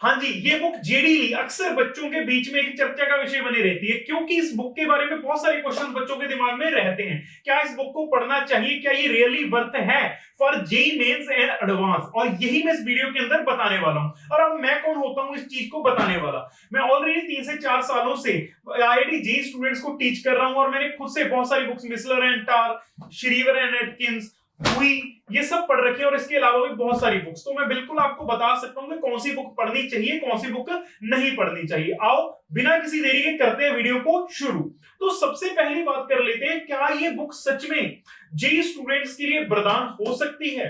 हाँ जी, ये बुक जेडीली अक्सर बच्चों के बीच में एक चर्चा का विषय बनी रहती है, क्योंकि इस बुक के बारे में बहुत सारे क्वेश्चन बच्चों के दिमाग में रहते हैं। क्या इस बुक को पढ़ना चाहिए? क्या ये रियली वर्थ है for JEE mains and advanced? और यही मैं इस वीडियो के अंदर बताने वाला हूं। और अब मैं कौन होता हूं इस चीज को बताने वाला? मैं ऑलरेडी 3 से 4 सालों से आईआईटी जेईई स्टूडेंट्स को टीच कर रहा हूं, और मैंने खुद से बहुत सारी books, micellar and tar, Shriver and Atkins, हुई, ये सब पढ़ रखे हैं, और इसके अलावा भी बहुत सारी बुक्स। तो मैं बिल्कुल आपको बता सकता हूं कि कौन सी बुक पढ़नी चाहिए, कौन सी बुक नहीं पढ़नी चाहिए। आओ बिना किसी देरी के करते हैं वीडियो को शुरू। तो सबसे पहली बात कर लेते हैं, क्या ये बुक सच में जेईई स्टूडेंट्स के लिए वरदान हो सकती है?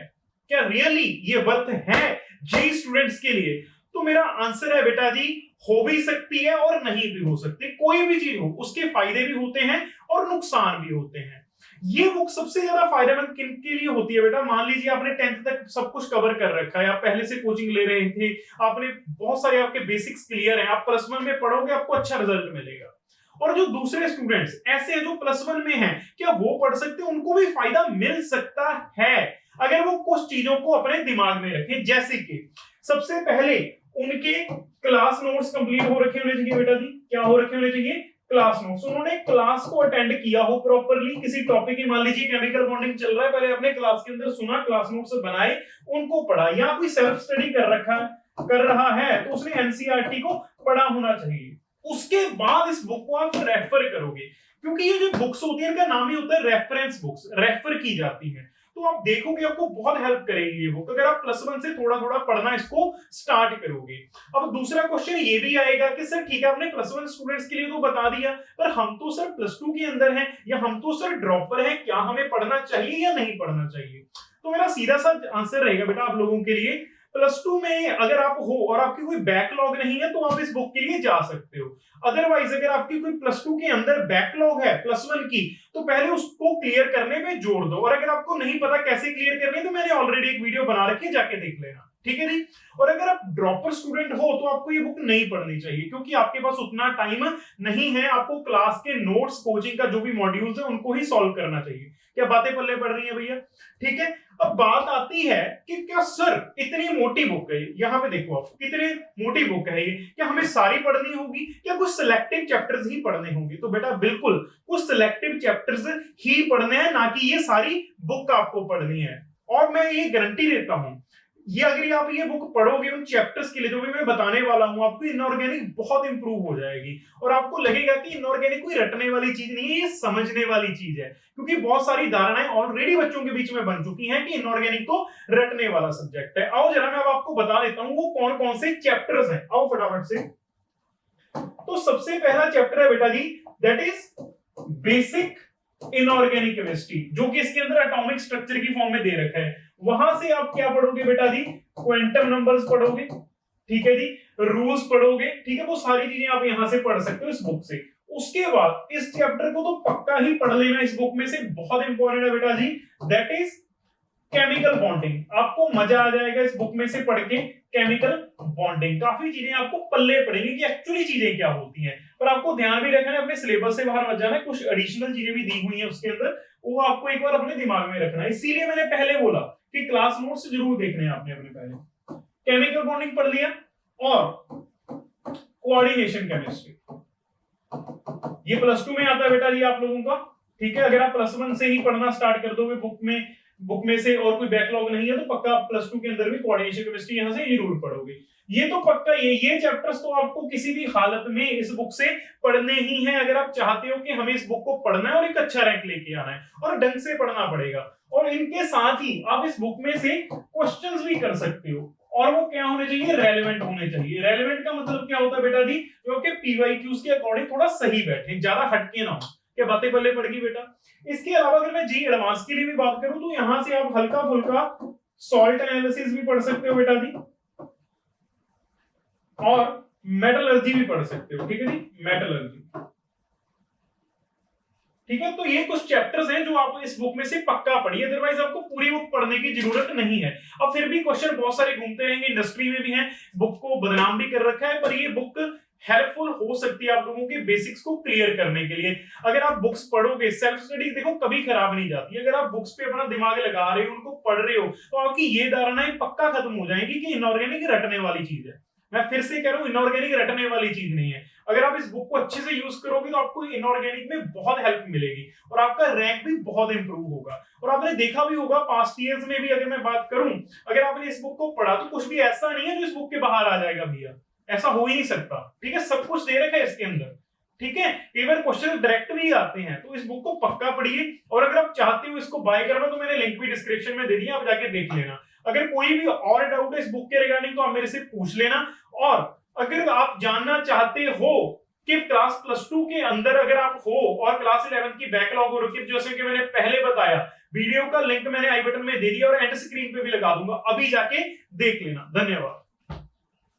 क्या रियली ये वर्थ है जेईई स्टूडेंट्स के लिए? तो मेरा आंसर है बेटा जी, हो भी सकती है और नहीं भी हो सकती। कोई भी चीज हो, उसके फायदे भी होते हैं और नुकसान भी होते हैं। ये बुक सबसे ज्यादा फायदेमंद किन के लिए होती है बेटा? मान लीजिए आपने 10th तक सब कुछ कवर कर रखा है, आप पहले से कोचिंग ले रहे थे, आपने बहुत सारे आपके बेसिक्स क्लियर हैं, आप +1 में पढ़ोगे, आपको अच्छा रिजल्ट मिलेगा। और जो दूसरे स्टूडेंट्स ऐसे हैं जो +1 में हैं, क्या वो पढ़ सकते हैं? उनको भी फायदा मिल सकता है अगर वो कुछ चीजों को अपने दिमाग में रखें। जैसे कि सबसे पहले उनके क्लास नोट्स कंप्लीट हो रखे होने चाहिए बेटा जी। क्या हो रखे होने चाहिए? Class notes. उन्होंने क्लास को अटेंड किया हो प्रॉपर्ली, किसी टॉपिक की, मान लीजिए केमिकल बॉन्डिंग चल रहा है, पहले अपने क्लास के अंदर सुना, क्लास नोट्स बनाए, उनको पढ़ा। या कोई सेल्फ स्टडी कर रहा है तो उसने एनसीईआरटी को पढ़ा होना चाहिए। उसके बाद इस बुक को आप रेफर करोगे, क्योंकि ये जो बुक्स होती है इनका नाम ही होता है रेफरेंस बुक्स, रेफर की जाती है। तो आप देखोगे आपको बहुत हेल्प करेगी ये बुक, अगर आप +1 से थोड़ा थोड़ा पढ़ना इसको स्टार्ट करोगे। अब दूसरा क्वेश्चन ये भी आएगा कि सर ठीक है, आपने +1 स्टूडेंट्स के लिए तो बता दिया, पर हम तो सर +2 के अंदर हैं, या हम तो सर ड्रॉपर हैं, क्या हमें पढ़ना चाहिए या नहीं पढ़ना चाहिए? तो मेरा सीधा सा आंसर रहेगा बेटा आप लोगों के लिए, +2 में अगर आप हो और आपकी कोई बैकलॉग नहीं है तो आप इस बुक के लिए जा सकते हो। अदरवाइज अगर आपकी कोई +2 के अंदर बैकलॉग है +1 की, तो पहले उसको क्लियर करने पे जोर दो। और अगर आपको नहीं पता कैसे क्लियर करनी है, तो मैंने ऑलरेडी एक वीडियो बना रखी है, जाके देख लेना, ठीक है जी। और अगर आप ड्रॉपर स्टूडेंट हो तो आपको ये बुक नहीं पढ़नी चाहिए, क्योंकि आपके पास उतना टाइम नहीं है। आपको क्लास के नोट्स, कोचिंग का जो भी मॉड्यूल्स है उनको ही सॉल्व करना चाहिए। क्या बातें पल्ले पड़ रही है भैया? ठीक है। अब बात आती है कि क्या सर इतनी मोटी बुक है, यहाँ पे देखो आप कितनी मोटी बुक है ये, क्या हमें सारी पढ़नी होगी, क्या कुछ सिलेक्टिव चैप्टर्स ही पढ़ने होंगे? तो बेटा बिल्कुल कुछ सिलेक्टिव चैप्टर्स ही पढ़ने हैं, ना कि ये सारी बुक आपको पढ़नी है। और मैं ये गारंटी देता हूं, ये अगर आप ये बुक पढ़ोगे उन चैप्टर्स के लिए जो भी मैं बताने वाला हूं, आपको इनऑर्गेनिक बहुत इंप्रूव हो जाएगी, और आपको लगेगा कि इनऑर्गेनिक कोई रटने वाली चीज नहीं है, ये समझने वाली चीज है। क्योंकि बहुत सारी धारणाएं ऑलरेडी बच्चों के बीच में बन चुकी हैं कि इनऑर्गेनिक तो रटने वाला सब्जेक्ट है। आओ जरा मैं अब आपको बता देता हूं वो कौन कौन से चैप्टर्स हैं, आओ फटाफट से। तो सबसे पहला चैप्टर है बेटा जी, that is basic inorganic chemistry, जो कि इसके अंदर एटॉमिक स्ट्रक्चर की फॉर्म में दे रखा है। वहां से आप क्या पढ़ोगे बेटा जी? क्वांटम नंबर्स पढ़ोगे, ठीक है जी, रूल्स पढ़ोगे, ठीक है, वो सारी चीजें आप यहां से पढ़ सकते हो इस बुक से। उसके बाद इस चैप्टर को तो पक्का ही पढ़ लेना, इस बुक में से बहुत इंपॉर्टेंट है बेटा जी, दैट इज केमिकल बॉन्डिंग। आपको मजा आ जाएगा इस बुक में से पढ़ के, केमिकल बॉन्डिंग। काफी चीजें आपको पल्ले पड़ेंगी कि एक्चुअली चीजें क्या होती हैं, पर आपको ध्यान भी रखना है, अपने सिलेबस से बाहर मत जाना है। कुछ एडिशनल चीजें भी दी हुई हैं उसके अंदर, वो आपको एक बार अपने दिमाग में रखना है। इसीलिए मैंने पहले बोला कि क्लास नोट्स जरूर देखने हैं आपने अपने पहले। केमिकल बॉन्डिंग पढ़ लिया, और कोऑर्डिनेशन केमिस्ट्री, ये +2 में आता है बेटा जी आप लोगों का, ठीक है। अगर आप +1 से ही पढ़ना स्टार्ट कर दोगे बुक में से, और कोई बैकलॉग नहीं है, तो पक्का +2 के अंदर भी कोऑर्डिनेशन केमिस्ट्री यहां से जरूर पढ़ोगे। ये तो पक्का, ये चैप्टर्स तो आपको किसी भी हालत में इस बुक से पढ़ने ही हैं, अगर आप चाहते हो कि हमें इस बुक को पढ़ना है और एक अच्छा रैंक लेके आना है, और ढंग से पढ़ना पड़ेगा। और इनके साथ ही आप इस बुक में से क्वेश्चंस भी कर सकते हो, और वो क्या होने चाहिए? रेलेवेंट होने चाहिए। रेलेवेंट का मतलब क्या होता है बेटा जी? जो कि पीवाईक्यूज के अकॉर्डिंग थोड़ा सही बैठे, ज्यादा हटके ना हो। क्या बातें पल्ले पड़ गई बेटा? इसके अलावा अगर मैं जी एडवांस के लिए भी बात करूं, तो यहां से आप हल्का फुल्का सॉल्ट एनालिसिस भी पढ़ सकते हो बेटा जी, और मेटलर्जी भी पढ़ सकते हो, ठीक है जी, मेटलर्जी, ठीक है। तो ये कुछ चैप्टर्स हैं जो आप इस बुक में से पक्का पढ़िए, अदरवाइज आपको पूरी बुक पढ़ने की जरूरत नहीं है। अब फिर भी क्वेश्चन बहुत सारे घूमते रहेंगे, इंडस्ट्री में भी हैं, बुक को बदनाम भी कर रखा है, पर ये बुक हेल्पफुल हो सकती है आप लोगों के बेसिक्स को क्लियर करने के लिए। अगर आप बुक्स पढ़ोगे, सेल्फ स्टडी देखो कभी खराब नहीं जाती, अगर आप बुक्स पे अपना दिमाग लगा रहे हो, उनको पढ़ रहे हो, तो आपकी ये धारणाएं पक्का खत्म हो जाएंगी कि इनऑर्गेनिक रटने वाली चीज है। मैं फिर से कह रहा हूं, इनऑर्गेनिक रटने वाली चीज नहीं है। अगर आप इस बुक को अच्छे से यूज करोगे तो आपको इनऑर्गेनिक में बहुत हेल्प मिलेगी और आपका रैंक भी बहुत इंप्रूव होगा। और आपने देखा भी होगा पास्ट ईयर्स में भी, अगर मैं बात करूं, अगर आपने इस बुक को पढ़ा तो कुछ भी ऐसा नहीं है जो इस बुक के बाहर आ जाएगा भैया, ऐसा हो ही नहीं सकता। ठीक है, सब कुछ दे रखा है इसके अंदर। ठीक है, कई बार क्वेश्चन डायरेक्ट भी आते हैं, तो इस बुक को पक्का पढ़िए। और अगर आप चाहते हो इसको बाय करना तो मैंने लिंक भी डिस्क्रिप्शन में दे दिया, आप जाके देख लेना। अगर कोई भी और डाउट है इस बुक के रिगार्डिंग तो आप मेरे से पूछ लेना। और अगर आप जानना चाहते हो कि क्लास +2 के अंदर अगर आप हो और क्लास 11 की बैकलॉग हो रखी है, जैसे कि मैंने पहले बताया, वीडियो का लिंक मैंने आई बटन में दे दिया और एंड स्क्रीन पे भी लगा दूंगा, अभी जाके देख लेना। धन्यवाद।